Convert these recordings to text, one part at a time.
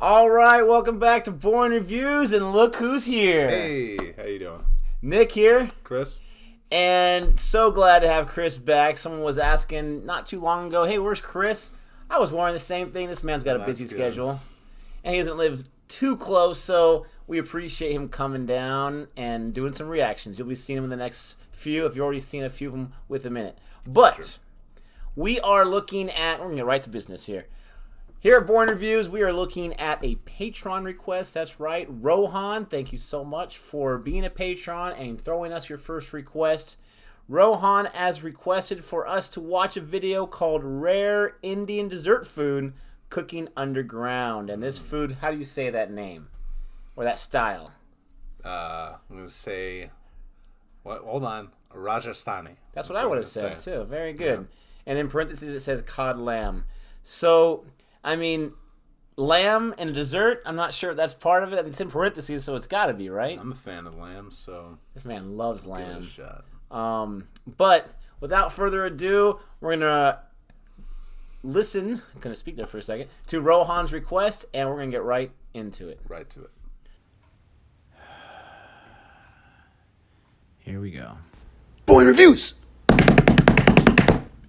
All right, welcome back to Born Reviews, and look who's here. Hey, how you doing? Nick here. Chris? And so glad to have Chris back. Someone was asking not too long ago, hey, where's Chris? I was wondering the same thing. This man's got a busy schedule, and he doesn't live too close, so we appreciate him coming down and doing some reactions. You'll be seeing him in the next few, if you've already seen a few of them within a minute. But we are looking at, we're going to get right to business here. Here at Born Reviews, we are looking at a Patron request. That's right. Rohan, thank you so much for being a patron and throwing us your first request. Rohan has requested for us to watch a video called Rare Indian Dessert Food Cooking Underground. And this food, how do you say that name? Or that style? I'm going to say, hold on, Rajasthani. That's what I would have said, too. Very good. Yeah. And in parentheses, it says cod lamb. So, I mean, lamb and a dessert, I'm not sure if that's part of it. I mean, it's in parentheses, so it's got to be, right? I'm a fan of lamb, so... This man loves lamb. Give it a shot. But without further ado, we're going to listen, I'm going to speak there for a second, to Rohan's request, and we're going to get right into it. Right to it. Here we go. Born Reviews!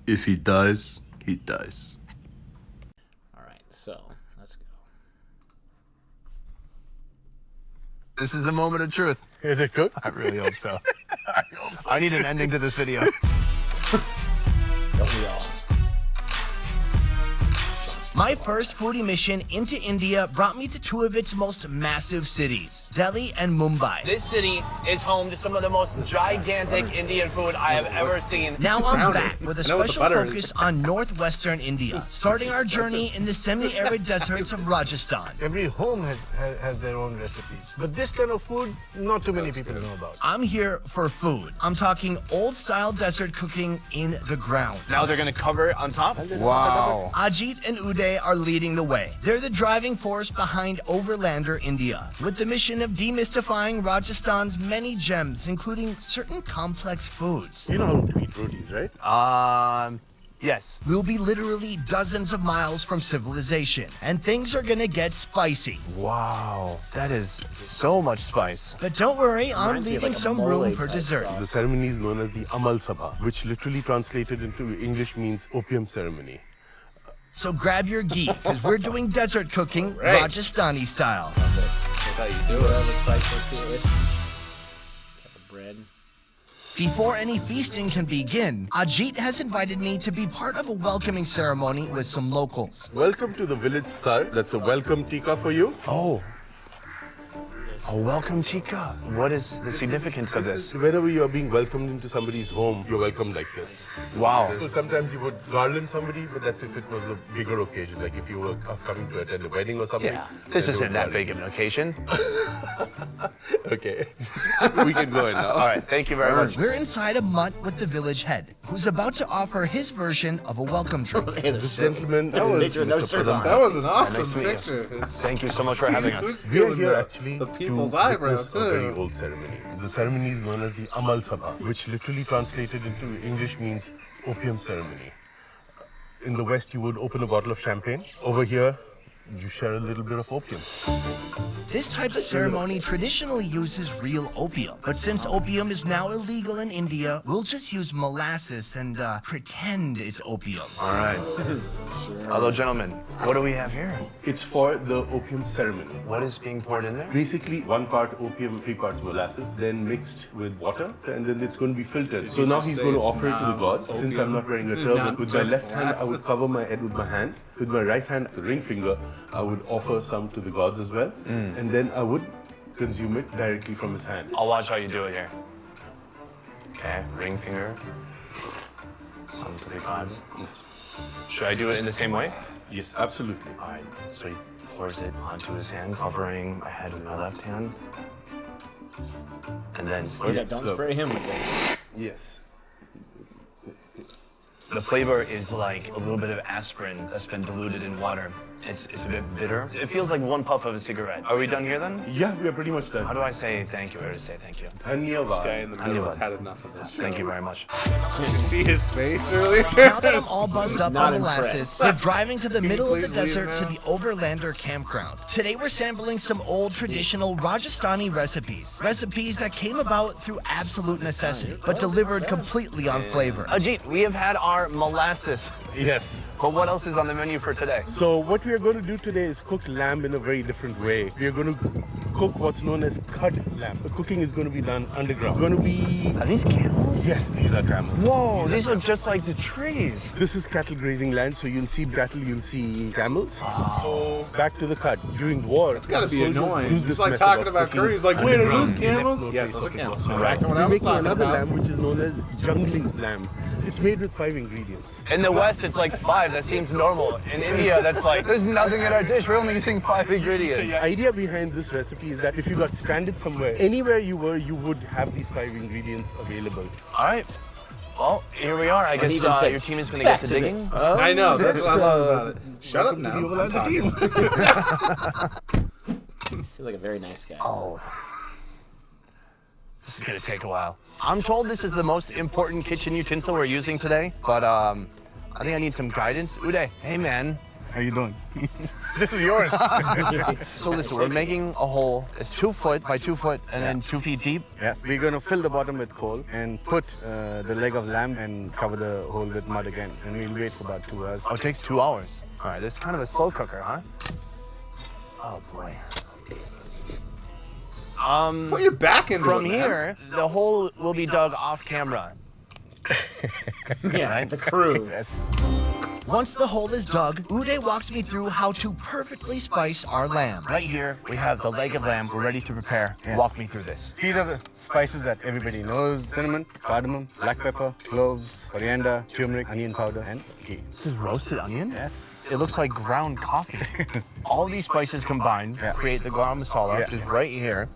If he dies, he dies. So, let's go. This is a moment of truth. Is it good? I really hope so. I need an ending to this video. Don't we all? My first foodie mission into India brought me to two of its most massive cities, Delhi and Mumbai. This city is home to some of the most gigantic Indian food I have ever seen. Now I'm back with a special focus on northwestern India, starting our journey in the semi-arid deserts of Rajasthan. Every home has their own recipes. But this kind of food, not too many people know about. I'm here for food. I'm talking old-style desert cooking in the ground. Now they're gonna cover it on top. Wow. Ajit and Uday are leading the way. They're the driving force behind Overlander India, with the mission of demystifying Rajasthan's many gems, including certain complex foods. You know how to eat rotis, right? Yes. We'll be literally dozens of miles from civilization, and things are gonna get spicy. Wow. That is so much spice. But don't worry, I'm leaving some room for dessert. The ceremony is known as the Amal Sabha, which literally translated into English means opium ceremony. So grab your ghee, because we're doing desert cooking, Rajasthani style. That's how you do it. It looks like the bread. Before any feasting can begin, Ajit has invited me to be part of a welcoming ceremony with some locals. Welcome to the village Sar. That's a welcome tikka for you. Oh. A welcome tikka. What is the significance of this? Whenever you are being welcomed into somebody's home, you're welcomed like this. Wow. So sometimes you would garland somebody, but that's if it was a bigger occasion, like if you were coming to attend a wedding or something. Yeah. This isn't that big of an occasion. Okay. We can go in now. All right. Thank you very much. We're inside a mutt with the village head, who's about to offer his version of a welcome drink. This gentleman is Mr. Pradhan. That was an awesome Nice to meet you. picture. Thank you so much for having us. We are here actually the to people's eyebrow witness a very too. old ceremony. The ceremony is known as the Amal Sabha, which literally translated into English means opium ceremony. In the West, you would open a bottle of champagne. Over here, you share a little bit of opium. This type of ceremony traditionally uses real opium, but since opium is now illegal in India, we'll just use molasses and pretend it's opium. All right. Hello, gentlemen. What do we have here? It's for the opium ceremony. What is being poured in there? Basically, 1 part opium, 3 parts molasses, then mixed with water, and then it's going to be filtered. So now he's going to offer it to the gods. Since I'm not wearing a turban, with my left hand, I would cover my head with my hand. With my right hand, the ring finger, I would offer some to the gods as well. And then I would consume it directly from his hand. I'll watch how you do it here. Okay, ring finger. Some to the gods. Yes. Should I do it in the same way? Yes, absolutely. All right, so he pours it onto his hand, covering my head with my left hand. And then Don't spray him with that. Yes. the flavor is like a little bit of aspirin that's been diluted in water. It's a bit bitter. It feels like one puff of a cigarette. Are we done here then? Yeah, we are pretty much done. How do I say thank you? Where to say thank you? Dhanyavad. This guy in the middle has had enough of this. Thank you very much. Did you see his face earlier? Now that I'm all buzzed up Not on molasses, impressed. we're driving to the middle of the please leave desert to now? the Overlander campground. Today we're sampling some old traditional Rajasthani recipes. Recipes that came about through absolute necessity, but delivered completely on flavor. Ajit, we have had our molasses, Yes. but what else is on the menu for today? So what we are going to do today is cook lamb in a very different way. We are going to cook what's known as cut lamb. The cooking is going to be done underground. Going to be... Are these camels? Yes, these are camels. Whoa, these are just like the trees. This is cattle grazing land, so you'll see cattle, you'll see camels. So back to the cut. During war, It's gotta be soldiers annoying. use He's this like method talking of about cooking curry. He's like, wait, are underground. those They left camels? no Yes, place those to are camels. cook. Back to what I We're was making talking another about. lamb, which is known as jungly lamb. It's made with 5 ingredients. In the West, it's like 5. That seems normal. In India, that's like, there's nothing in our dish. We're only using 5 ingredients. The idea behind this recipe is that if you got stranded somewhere, anywhere you were, you would have these 5 ingredients available. All right. Well, here we are. I he even guess said, your team is going to get "Back to to digging. this." I know, that's what I love about it. Shut up Welcome now. to the I'm Overlander talking. team. Seems like a very nice guy. This is going to take a while. I'm told this is the most important kitchen utensil we're using today, but I think I need some guidance. Uday, hey man. How you doing? This is yours. So listen, we're making a hole. It's 2 foot by 2 foot and then 2 feet deep. Yes. We're gonna fill the bottom with coal and put the leg of lamb and cover the hole with mud again. And we'll wait for about 2 hours. Oh, it takes 2 hours. All right, this is kind of a slow cooker, huh? Oh boy. Put your back into From it, man. here, the hole will be dug off camera. Yeah, the crew. Once the hole is dug, Uday walks me through how to perfectly spice our lamb. Right here, we have the leg of lamb. We're ready to prepare. Yes. Walk me through this. These are the spices that everybody knows. Cinnamon, cardamom, black pepper, cloves, coriander, turmeric, onion powder, and ghee. This is roasted onion? Yes. It looks like ground coffee. All these spices combined create the garam masala, Yeah. which is right here.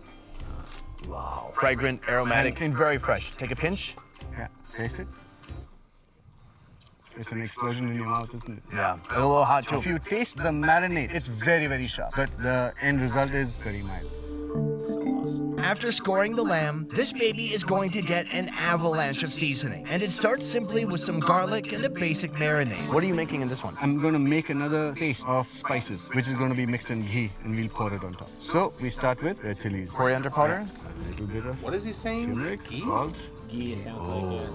Wow. Fragrant, aromatic, and very fresh. Take a pinch. Yeah. Taste it. It's an explosion in your mouth, isn't it? Yeah. A little hot too. If you taste the marinade, it's very, very sharp. But the end result is very mild. So awesome. After scoring the lamb, this baby is going to get an avalanche of seasoning. And it starts simply with some garlic and a basic marinade. What are you making in this one? I'm going to make another paste of spices, which is going to be mixed in ghee, and we'll pour it on top. So we start with red chilies. Coriander powder? A little bit of What is he saying? turmeric, salt. Ghee, it sounds like it.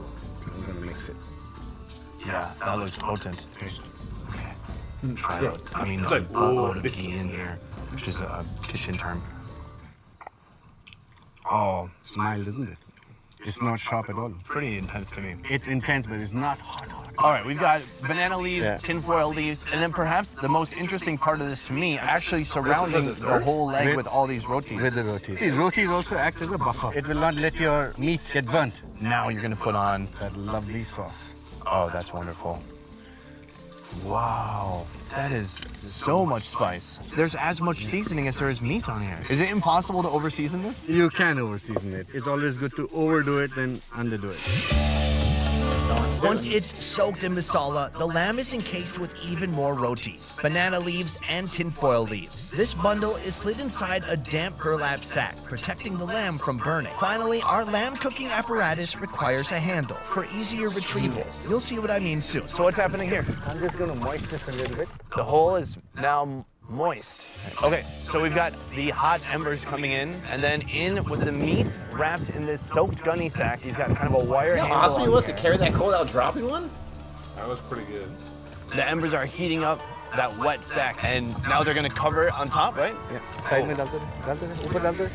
I'm going to mix it. Yeah, that looks potent. Okay. Try it out. I mean, It's there's like, a boatload oh, of this ghee looks in here, which is a kitchen term. Oh, It's mild, isn't it? It's not sharp at all. pretty intense to me. It's intense, but it's not hot. All right, we've got banana leaves, Yeah. tinfoil leaves, and then perhaps the most interesting part of this to me, actually surrounding the dessert? whole leg With- with all these rotis. With the rotis. See, rotis also act as a buffer. It will not let your meat get burnt. Now you're gonna put on. That lovely sauce. Oh, that's wonderful. Wow, that is so much spice. There's as much seasoning as there is meat on here. Is it impossible to over-season this? You can overseason it. It's always good to overdo it than underdo it. Once it's soaked in masala, the lamb is encased with even more rotis, banana leaves, and tinfoil leaves. This bundle is slid inside a damp burlap sack, protecting the lamb from burning. Finally, our lamb cooking apparatus requires a handle for easier retrieval. You'll see what I mean soon. So what's happening here? I'm just going to moisten this a little bit. The hole is now moist. Okay, so we've got the hot embers coming in, and then in with the meat wrapped in this soaked gunny sack. He's got kind of a wire How handle awesome he on was to there. carry that coal without dropping one? That was pretty good. The embers are heating up that wet sack, and now they're gonna cover it on top, right? Yeah. Side mein dalte rahe. Upar dalte rahe.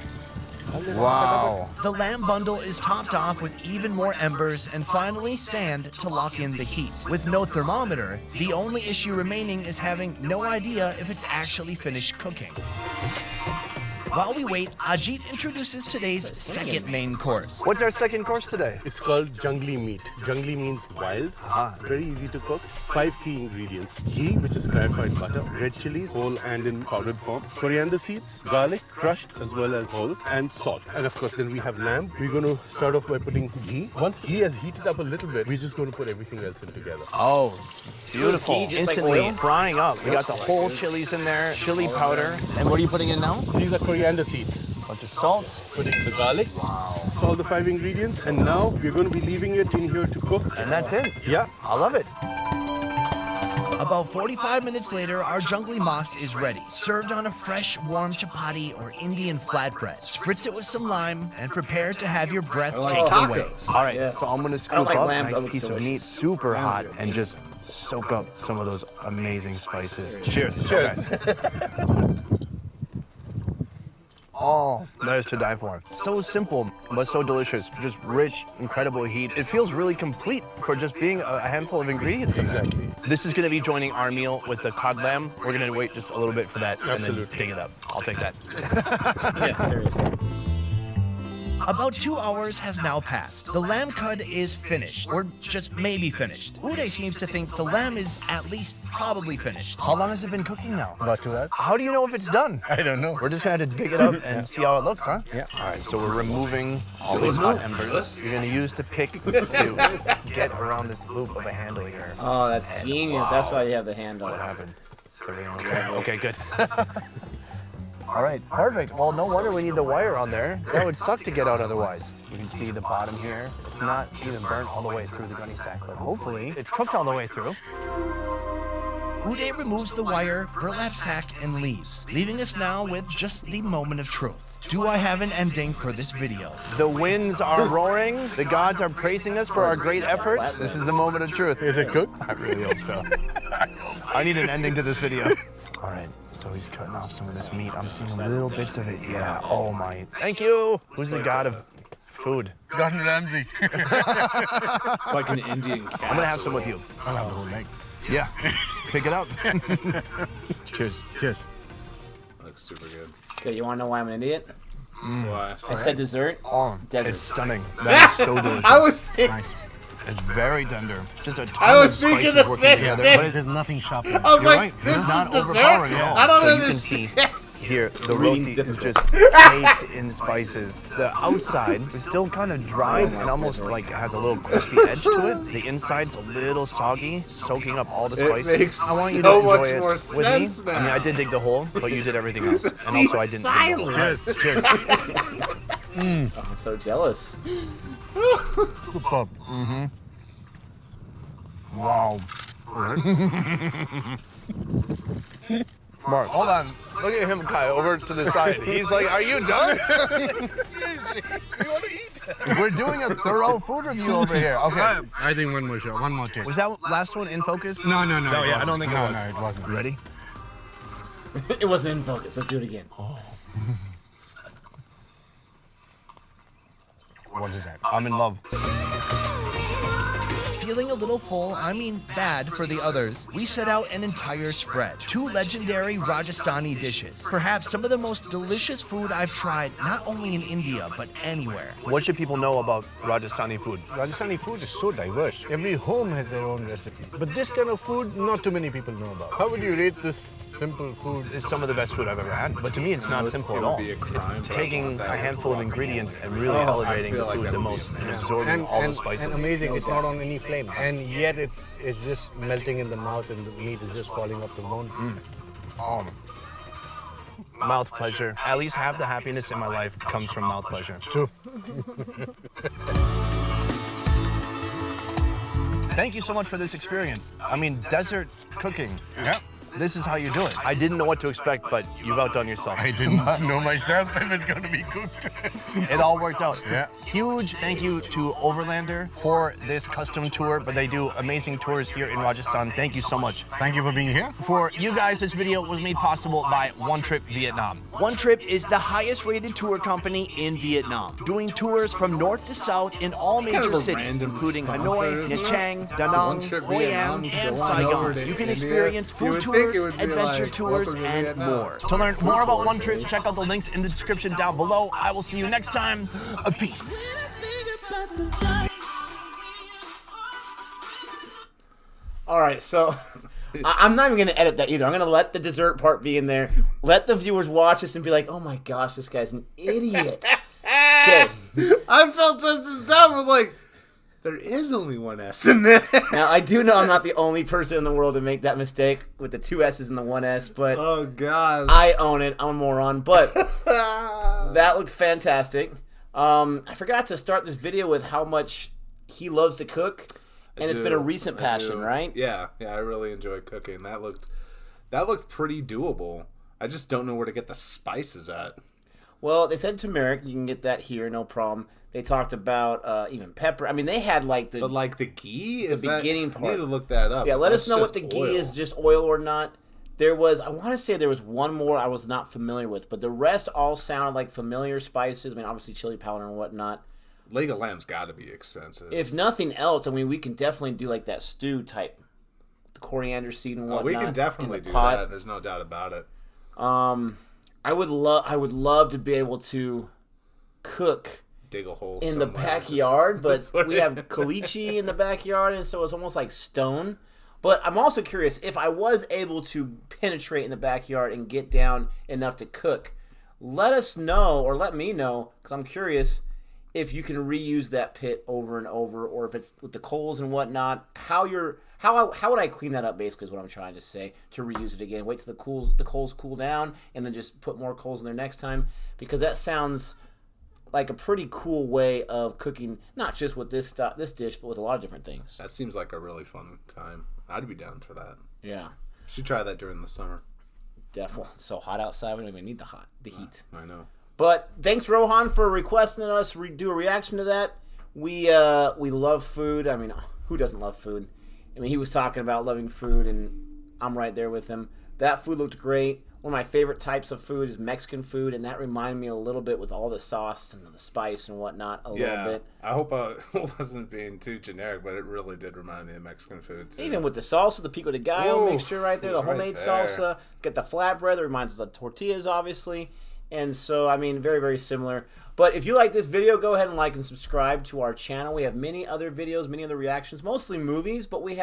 Wow. The lamb bundle is topped off with even more embers and finally sand to lock in the heat. With no thermometer, the only issue remaining is having no idea if it's actually finished cooking. While we wait, Ajit introduces today's second main course. What's our second course today? It's called jungly meat. Jungly means wild. Very easy to cook. 5 key ingredients. Ghee, which is clarified butter. Red chilies, whole and in powdered form. Coriander seeds, garlic, crushed as well as whole. And salt. And of course, then we have lamb. We're going to start off by putting ghee. Once ghee has heated up a little bit, we're just going to put everything else in together. Oh, beautiful. Ghee just like Instantly oil? frying up. We got the whole chilies in there, chili powder. And what are you putting in now? These are coriander seeds. Bunch of salt. Put in the garlic. Wow. All the 5 ingredients. And now we're going to be leaving it in here to cook. And that's it. Yeah. I love it. About 45 minutes later, our jungly mas is ready. Served on a fresh, warm chapati or Indian flatbread. Spritz it with some lime and prepare to have your breath taken away. All right, Yeah. so I'm gonna I don't scoop like up lamb, a but nice it's piece of delicious. meat, super hot, and just soak up some of those amazing spices. Cheers. Cheers. Oh, that is to die for. So simple, but so delicious. Just rich, incredible heat. It feels really complete for just being a handful of ingredients in there. Exactly. This is gonna be joining our meal with the cod lamb. We're gonna wait just a little bit for that and Absolutely. then dig it up. I'll take that. Yeah, seriously. About 2 hours has now passed. The lamb cud is finished, or just maybe finished. Uday seems to think the lamb is at least probably finished. How long has it been cooking now? About 2 hours. How do you know if it's done? I don't know. We're just gonna have to dig it up and see how it looks, huh? Yeah. All right, so we're removing all these hot embers. You're gonna use the pick to get around this loop of a handle here. Oh, that's genius. That's why you have the handle. What happened? Is everything okay? Okay, good. All right, perfect. Well, no wonder we need the wire on there. That would suck to get out otherwise. You can see the bottom here. It's not even burnt all the way through the gunny sack, but hopefully it's cooked all the way through. Uday removes the wire, burlap sack, and leaves, leaving us now with just the moment of truth. Do I have an ending for this video? The winds are roaring. The gods are praising us for our great efforts. This is the moment of truth. Is it cooked? I really hope so. I need an ending to this video. All right, so he's cutting off some of this meat. I'm seeing little bits of it. Yeah, oh my. Thank you. Who's the god of food? Gordon Ramsay. It's like an Indian castle. I'm gonna have some with you. I'll have the whole leg. Yeah, pick it up. Cheers. Cheers. Looks super good. Okay, you want to know why I'm an idiot? Why? I said dessert. Oh, Desert. it's stunning. That is so delicious. I was thinking. It's very tender. Just a ton I was of thinking spices the working same together, thing. but There's nothing sharp. I was You're like, right. this It's not is dessert? overpowering at all. I don't so understand. You can see here, the Reading roti is difficult. just caked in spices. The outside is still kind of dry and almost like has a little crispy edge to it. The inside's a little soggy, soaking up all the spices. makes I want you so to enjoy much it more with sense me. now. I mean, I did dig the hole, but you did everything else. And also, I didn't dig the hole. Silence. Cheers. Oh, I'm so jealous. Superb. Mm-hmm. Wow. Mark, hold on. Look at him, Kai, over to the side. He's like, are you done? Seriously, you want to eat? We're doing a thorough food review over here. Okay. I think one more shot, one more taste. Was that last one in focus? No. No, yeah, I don't think it was. No, it wasn't. Ready? It wasn't in focus. Let's do it again. What is that? I'm in love. Feeling a little full, I mean bad for the others, we set out an entire spread. 2 legendary Rajasthani dishes. Perhaps some of the most delicious food I've tried, not only in India, but anywhere. What should people know about Rajasthani food? Rajasthani food is so diverse. Every home has their own recipe. But this kind of food, not too many people know about. How would you rate this simple food? It's some of the best food I've ever had. But to me, it's not simple at all. It's taking a handful of ingredients and really elevating the food the most and absorbing all the spices. And amazing, it's not on any flame. And yet it's just melting in the mouth and the meat is just falling off the bone. Mouth pleasure. At least half the happiness in my life comes from mouth pleasure. True. Thank you so much for this experience. I mean, desert cooking. Yeah. This is how you do it. I didn't know what to expect, but you've outdone yourself. I didn't know myself if it's going to be cooked. It all worked out. Yeah. Huge thank you to Overlander for this custom tour, but they do amazing tours here in Rajasthan. Thank you so much. Thank you for being here. For you guys, this video was made possible by One Trip Vietnam. One Trip is the highest rated tour company in Vietnam, doing tours from north to south in all kind major of a cities, random including sponsor, Hanoi, isn't it? Nha Trang, Da One Nang, Trip Hoi An, Vietnam, and go on over Saigon. to You can India. experience You food would tours tours, it would be adventure like, tours, welcome to and Vietnam. more. To learn more about One Trip, check out the links in the description down below. I will see you next time. Peace. All right, so I'm not even going to edit that either. I'm going to let the dessert part be in there. Let the viewers watch this and be like, oh my gosh, this guy's an idiot. Okay. I felt just as dumb. I was like, there is only one S in there. Now, I do know I'm not the only person in the world to make that mistake with the 2 S's and the 1 S, but Oh, gosh. I own it. I'm a moron, but that looked fantastic. I forgot to start this video with how much he loves to cook, and it's been a recent passion, right? Yeah, I really enjoy cooking. That looked pretty doable. I just don't know where to get the spices at. Well, they said turmeric. You can get that here, no problem. They talked about even pepper. I mean, they had like the ghee is the beginning I part. need to look that up. Yeah, let us know what the ghee is, just oil or not. I want to say there was one more I was not familiar with, but the rest all sounded like familiar spices. I mean, obviously chili powder and whatnot. Leg of lamb's got to be expensive. If nothing else, I mean, we can definitely do like that stew type, the coriander seed and whatnot. We can definitely do pot. that. There's no doubt about it. I would love to be able to cook Dig a hole in the backyard, but we have caliche in the backyard, and so it's almost like stone. But I'm also curious, if I was able to penetrate in the backyard and get down enough to cook, let us know, or let me know, because I'm curious if you can reuse that pit over and over, or if it's with the coals and whatnot. How would I clean that up, basically, is what I'm trying to say, to reuse it again. Wait till the coals cool down, and then just put more coals in there next time, because that sounds like a pretty cool way of cooking, not just with this dish, but with a lot of different things. That seems like a really fun time. I'd be down for that. Yeah. Should try that during the summer. Definitely. It's so hot outside, we don't even need the heat. I know. But thanks, Rohan, for requesting us do a reaction to that. We love food. I mean, who doesn't love food? I mean, he was talking about loving food, and I'm right there with him. That food looked great. One of my favorite types of food is Mexican food, and that reminded me a little bit with all the sauce and the spice and whatnot a little bit. I hope I wasn't being too generic, but it really did remind me of Mexican food, too. Even with the salsa, the pico de gallo mixture right there, the homemade salsa. Get the flatbread that reminds us of the tortillas, obviously. And so, I mean, very, very similar. But if you like this video, go ahead and like and subscribe to our channel. We have many other videos, many other reactions, mostly movies, but we've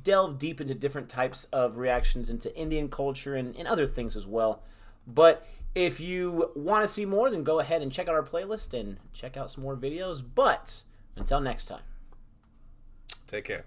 delved deep into different types of reactions into Indian culture and other things as well. But if you want to see more, then go ahead and check out our playlist and check out some more videos. But until next time. Take care.